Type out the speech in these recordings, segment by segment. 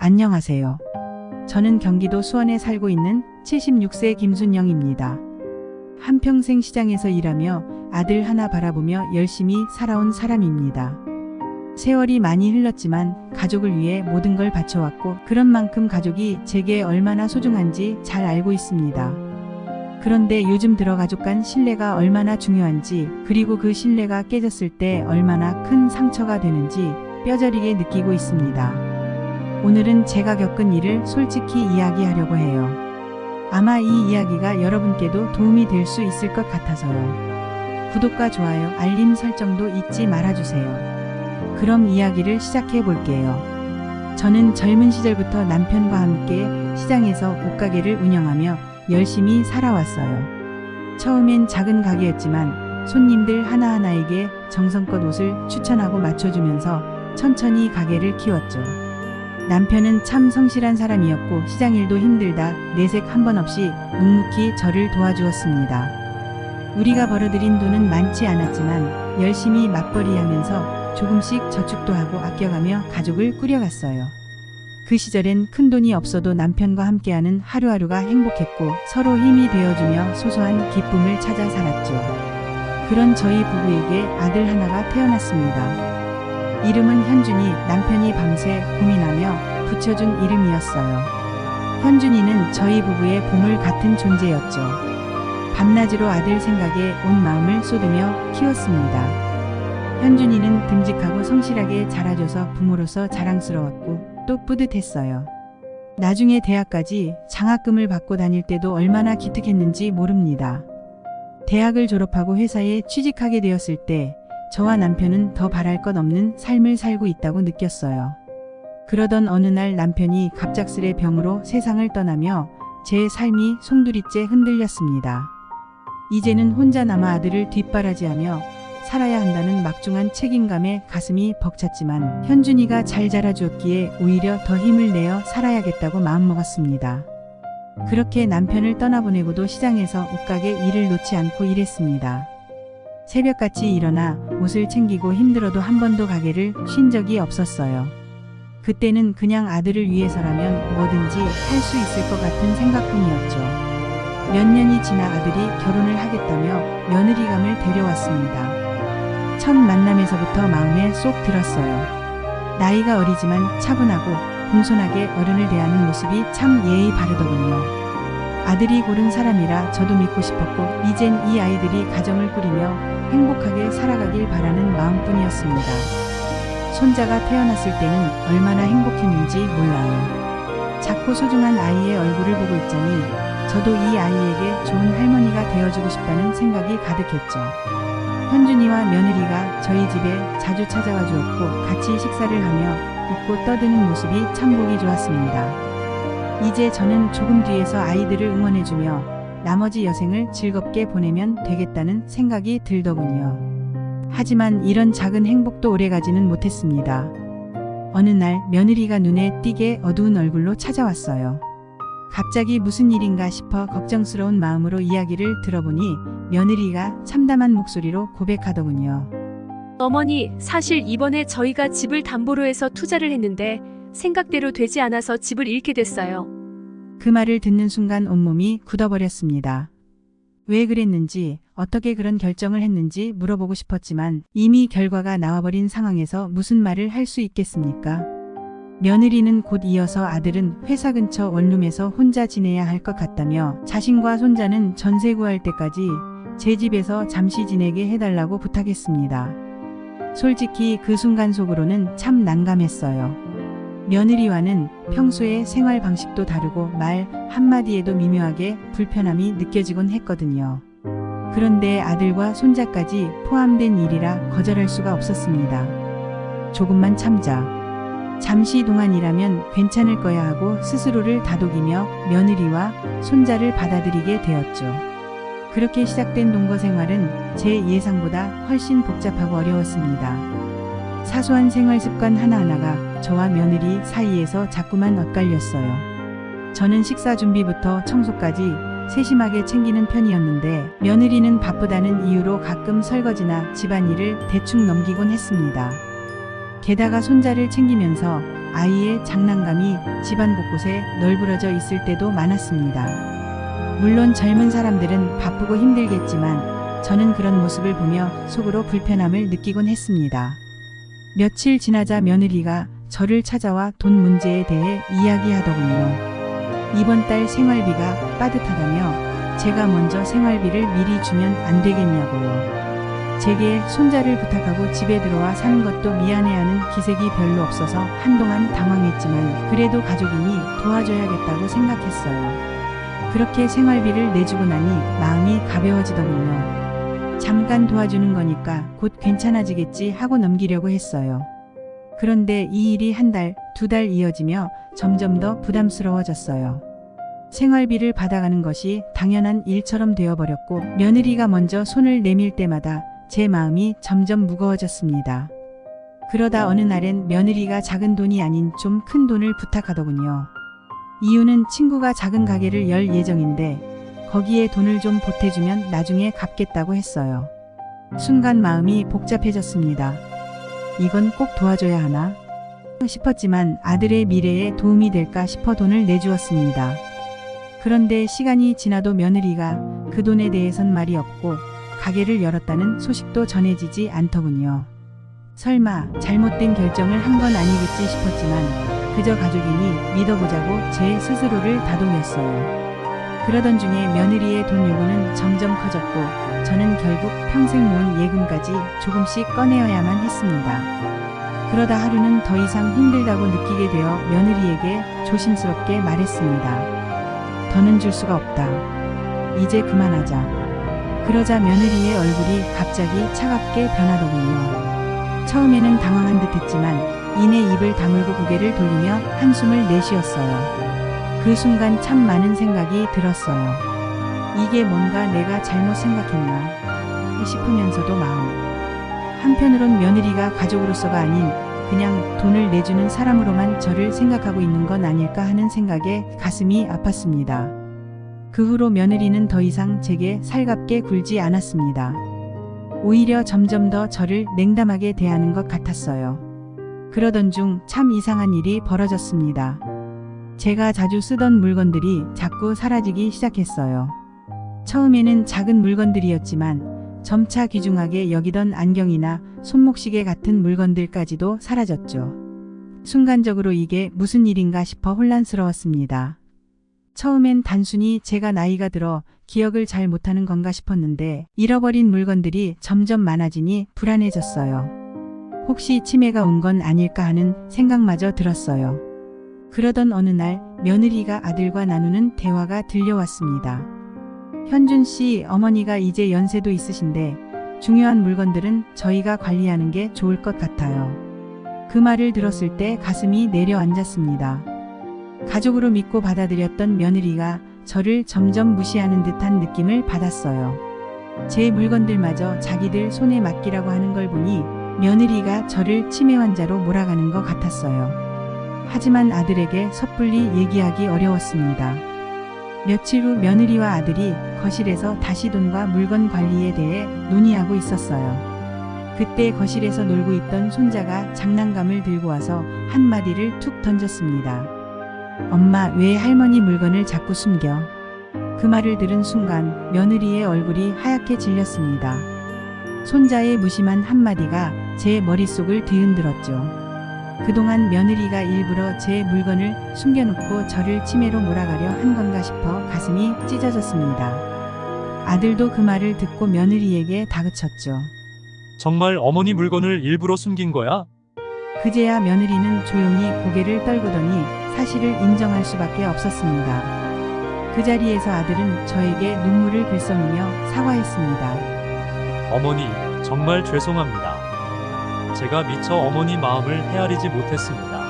안녕하세요. 저는 경기도 수원에 살고 있는 76세 김순영입니다. 한평생 시장에서 일하며 아들 하나 바라보며 열심히 살아온 사람입니다. 세월이 많이 흘렀지만 가족을 위해 모든 걸 바쳐왔고 그런 만큼 가족이 제게 얼마나 소중한지 잘 알고 있습니다. 그런데 요즘 들어 가족 간 신뢰가 얼마나 중요한지, 그리고 그 신뢰가 깨졌을 때 얼마나 큰 상처가 되는지 뼈저리게 느끼고 있습니다. 오늘은 제가 겪은 일을 솔직히 이야기하려고 해요. 아마 이 이야기가 여러분께도 도움이 될 수 있을 것 같아서요. 구독과 좋아요, 알림 설정도 잊지 말아주세요. 그럼 이야기를 시작해 볼게요. 저는 젊은 시절부터 남편과 함께 시장에서 옷가게를 운영하며 열심히 살아왔어요. 처음엔 작은 가게였지만 손님들 하나하나에게 정성껏 옷을 추천하고 맞춰주면서 천천히 가게를 키웠죠. 남편은 참 성실한 사람이었고 시장일도 힘들다 내색 한 번 없이 묵묵히 저를 도와주었습니다. 우리가 벌어들인 돈은 많지 않았지만 열심히 맞벌이하면서 조금씩 저축도 하고 아껴가며 가족을 꾸려갔어요. 그 시절엔 큰 돈이 없어도 남편과 함께하는 하루하루가 행복했고 서로 힘이 되어주며 소소한 기쁨을 찾아 살았죠. 그런 저희 부부에게 아들 하나가 태어났습니다. 이름은 현준이. 남편이 밤새 고민하며 붙여준 이름이었어요. 현준이는 저희 부부의 보물 같은 존재였죠. 밤낮으로 아들 생각에 온 마음을 쏟으며 키웠습니다. 현준이는 듬직하고 성실하게 자라줘서 부모로서 자랑스러웠고 또 뿌듯했어요. 나중에 대학까지 장학금을 받고 다닐 때도 얼마나 기특했는지 모릅니다. 대학을 졸업하고 회사에 취직하게 되었을 때 저와 남편은 더 바랄 것 없는 삶을 살고 있다고 느꼈어요. 그러던 어느 날 남편이 갑작스레 병으로 세상을 떠나며 제 삶이 송두리째 흔들렸습니다. 이제는 혼자 남아 아들을 뒷바라지하며 살아야 한다는 막중한 책임감에 가슴이 벅찼지만 현준이가 잘 자라주었기에 오히려 더 힘을 내어 살아야겠다고 마음먹었습니다. 그렇게 남편을 떠나보내고도 시장에서 옷가게 일을 놓지 않고 일했습니다. 새벽같이 일어나 옷을 챙기고 힘들어도 한 번도 가게를 쉰 적이 없었어요. 그때는 그냥 아들을 위해서라면 뭐든지 할 수 있을 것 같은 생각뿐이었죠. 몇 년이 지나 아들이 결혼을 하겠다며 며느리감을 데려왔습니다. 첫 만남에서부터 마음에 쏙 들었어요. 나이가 어리지만 차분하고 공손하게 어른을 대하는 모습이 참 예의 바르더군요. 아들이 고른 사람이라 저도 믿고 싶었고 이젠 이 아이들이 가정을 꾸리며 행복하게 살아가길 바라는 마음뿐이었습니다. 손자가 태어났을 때는 얼마나 행복했는지 몰라요. 작고 소중한 아이의 얼굴을 보고 있자니 저도 이 아이에게 좋은 할머니가 되어주고 싶다는 생각이 가득했죠. 현준이와 며느리가 저희 집에 자주 찾아와 주었고 같이 식사를 하며 웃고 떠드는 모습이 참 보기 좋았습니다. 이제 저는 조금 뒤에서 아이들을 응원해주며 나머지 여생을 즐겁게 보내면 되겠다는 생각이 들더군요. 하지만 이런 작은 행복도 오래가지는 못했습니다. 어느 날 며느리가 눈에 띄게 어두운 얼굴로 찾아왔어요. 갑자기 무슨 일인가 싶어 걱정스러운 마음으로 이야기를 들어보니 며느리가 참담한 목소리로 고백하더군요. 어머니, 사실 이번에 저희가 집을 담보로 해서 투자를 했는데 생각대로 되지 않아서 집을 잃게 됐어요. 그 말을 듣는 순간 온몸이 굳어버렸습니다. 왜 그랬는지, 어떻게 그런 결정을 했는지 물어보고 싶었지만 이미 결과가 나와버린 상황에서 무슨 말을 할 수 있겠습니까? 며느리는 곧 이어서 아들은 회사 근처 원룸에서 혼자 지내야 할 것 같다며 자신과 손자는 전세 구할 때까지 제 집에서 잠시 지내게 해달라고 부탁했습니다. 솔직히 그 순간 속으로는 참 난감했어요. 며느리와는 평소에 생활 방식도 다르고 말 한마디에도 미묘하게 불편함이 느껴지곤 했거든요. 그런데 아들과 손자까지 포함된 일이라 거절할 수가 없었습니다. 조금만 참자. 잠시 동안이라면 괜찮을 거야 하고 스스로를 다독이며 며느리와 손자를 받아들이게 되었죠. 그렇게 시작된 동거 생활은 제 예상보다 훨씬 복잡하고 어려웠습니다. 사소한 생활 습관 하나하나가 저와 며느리 사이에서 자꾸만 엇갈렸어요. 저는 식사 준비부터 청소까지 세심하게 챙기는 편이었는데 며느리는 바쁘다는 이유로 가끔 설거지나 집안일을 대충 넘기곤 했습니다. 게다가 손자를 챙기면서 아이의 장난감이 집안 곳곳에 널브러져 있을 때도 많았습니다. 물론 젊은 사람들은 바쁘고 힘들겠지만 저는 그런 모습을 보며 속으로 불편함을 느끼곤 했습니다. 며칠 지나자 며느리가 저를 찾아와 돈 문제에 대해 이야기하더군요. 이번 달 생활비가 빠듯하다며 제가 먼저 생활비를 미리 주면 안 되겠냐고요. 제게 손자를 부탁하고 집에 들어와 사는 것도 미안해하는 기색이 별로 없어서 한동안 당황했지만 그래도 가족이니 도와줘야겠다고 생각했어요. 그렇게 생활비를 내주고 나니 마음이 가벼워지더군요. 잠깐 도와주는 거니까 곧 괜찮아지겠지 하고 넘기려고 했어요. 그런데 이 일이 한 달, 두 달 이어지며 점점 더 부담스러워졌어요. 생활비를 받아가는 것이 당연한 일처럼 되어버렸고 며느리가 먼저 손을 내밀 때마다 제 마음이 점점 무거워졌습니다. 그러다 어느 날엔 며느리가 작은 돈이 아닌 좀 큰 돈을 부탁하더군요. 이유는 친구가 작은 가게를 열 예정인데 거기에 돈을 좀 보태주면 나중에 갚겠다고 했어요. 순간 마음이 복잡해졌습니다. 이건 꼭 도와줘야 하나 싶었지만 아들의 미래에 도움이 될까 싶어 돈을 내주었습니다. 그런데 시간이 지나도 며느리가 그 돈에 대해선 말이 없고 가게를 열었다는 소식도 전해지지 않더군요. 설마 잘못된 결정을 한 건 아니겠지 싶었지만 그저 가족이니 믿어보자고 제 스스로를 다독였어요. 그러던 중에 며느리의 돈 요구는 점점 커졌고 저는 결국 평생 모은 예금까지 조금씩 꺼내어야만 했습니다. 그러다 하루는 더 이상 힘들다고 느끼게 되어 며느리에게 조심스럽게 말했습니다. 더는 줄 수가 없다. 이제 그만하자. 그러자 며느리의 얼굴이 갑자기 차갑게 변하더군요. 처음에는 당황한 듯 했지만 이내 입을 다물고 고개를 돌리며 한숨을 내쉬었어요. 그 순간 참 많은 생각이 들었어요. 이게 뭔가 내가 잘못 생각했나 싶으면서도 한편으론 며느리가 가족으로서가 아닌 그냥 돈을 내주는 사람으로만 저를 생각하고 있는 건 아닐까 하는 생각에 가슴이 아팠습니다. 그 후로 며느리는 더 이상 제게 살갑게 굴지 않았습니다. 오히려 점점 더 저를 냉담하게 대하는 것 같았어요. 그러던 중 참 이상한 일이 벌어졌습니다. 제가 자주 쓰던 물건들이 자꾸 사라지기 시작했어요. 처음에는 작은 물건들이었지만 점차 귀중하게 여기던 안경이나 손목시계 같은 물건들까지도 사라졌죠. 순간적으로 이게 무슨 일인가 싶어 혼란스러웠습니다. 처음엔 단순히 제가 나이가 들어 기억을 잘 못하는 건가 싶었는데 잃어버린 물건들이 점점 많아지니 불안해졌어요. 혹시 치매가 온 건 아닐까 하는 생각마저 들었어요. 그러던 어느 날 며느리가 아들과 나누는 대화가 들려왔습니다. 현준 씨 어머니가 이제 연세도 있으신데 중요한 물건들은 저희가 관리하는 게 좋을 것 같아요. 그 말을 들었을 때 가슴이 내려앉았습니다. 가족으로 믿고 받아들였던 며느리가 저를 점점 무시하는 듯한 느낌을 받았어요. 제 물건들마저 자기들 손에 맡기라고 하는 걸 보니 며느리가 저를 치매 환자로 몰아가는 것 같았어요. 하지만 아들에게 섣불리 얘기하기 어려웠습니다. 며칠 후 며느리와 아들이 거실에서 다시 돈과 물건 관리에 대해 논의하고 있었어요. 그때 거실에서 놀고 있던 손자가 장난감을 들고 와서 한마디를 툭 던졌습니다. 엄마, 왜 할머니 물건을 자꾸 숨겨? 그 말을 들은 순간 며느리의 얼굴이 하얗게 질렸습니다. 손자의 무심한 한마디가 제 머릿속을 뒤흔들었죠. 그동안 며느리가 일부러 제 물건을 숨겨놓고 저를 치매로 몰아가려 한 건가 싶어 가슴이 찢어졌습니다. 아들도 그 말을 듣고 며느리에게 다그쳤죠. 정말 어머니 물건을 일부러 숨긴 거야? 그제야 며느리는 조용히 고개를 떨구더니 사실을 인정할 수밖에 없었습니다. 그 자리에서 아들은 저에게 눈물을 글썽이며 사과했습니다. 어머니, 정말 죄송합니다. 제가 미처 어머니 마음을 헤아리지 못했습니다.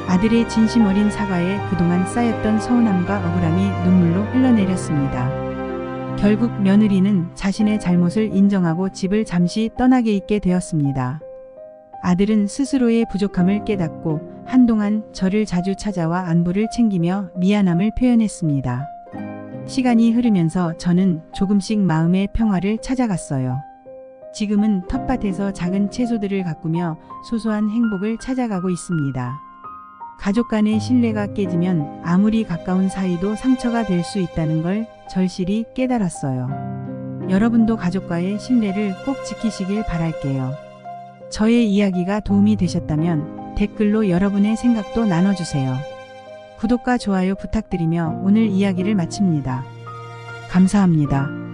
아들의 진심 어린 사과에 그동안 쌓였던 서운함과 억울함이 눈물로 흘러내렸습니다. 결국 며느리는 자신의 잘못을 인정하고 집을 잠시 떠나게 있게 되었습니다. 아들은 스스로의 부족함을 깨닫고 한동안 저를 자주 찾아와 안부를 챙기며 미안함을 표현했습니다. 시간이 흐르면서 저는 조금씩 마음의 평화를 찾아갔어요. 지금은 텃밭에서 작은 채소들을 가꾸며 소소한 행복을 찾아가고 있습니다. 가족 간의 신뢰가 깨지면 아무리 가까운 사이도 상처가 될 수 있다는 걸 절실히 깨달았어요. 여러분도 가족과의 신뢰를 꼭 지키시길 바랄게요. 저의 이야기가 도움이 되셨다면 댓글로 여러분의 생각도 나눠주세요. 구독과 좋아요 부탁드리며 오늘 이야기를 마칩니다. 감사합니다.